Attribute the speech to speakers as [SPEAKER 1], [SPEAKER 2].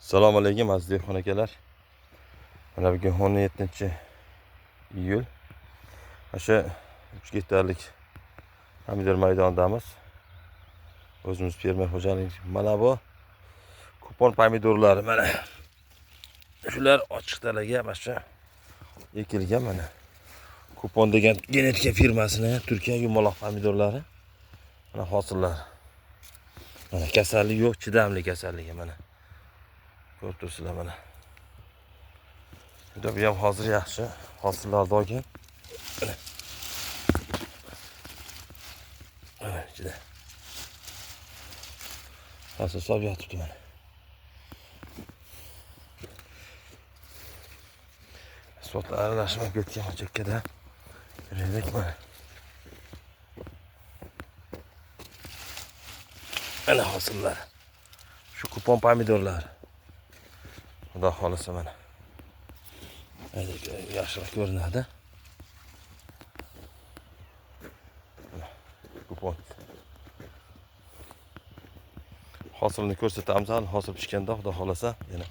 [SPEAKER 1] Assalomu alaykum aziz dehqon akalar. Mana bugun 17-iyul. O'sha 3 gektarlik pomidor maydonidamiz. O'zimiz fermer xo'jalik. Mana bu kupon pomidorlari mana. Shular ochiq dalaga mana shu ekilgan mana. Kupon degan genetika firmasining Turkiya yumaloq pomidorlari. Mana hosillar. Mana kasallik yo'q, chidamli kasalligi mana. Ko'rib turibsizlar mana. Bu ham hozir yaxshi hosillarni olgan. Mana ichida. Hosil solib yotibdi mana. Asfaltlar aralashib ketgan chekkada. Redak mana. Mana hosillar. Shu kupon pomidorlar. Xudo xolisa mana. Yaxshiroq ko'rinadi. Kupon. Hosilni ko'rsatamiz, hosil pishganda xudo xolasa yana.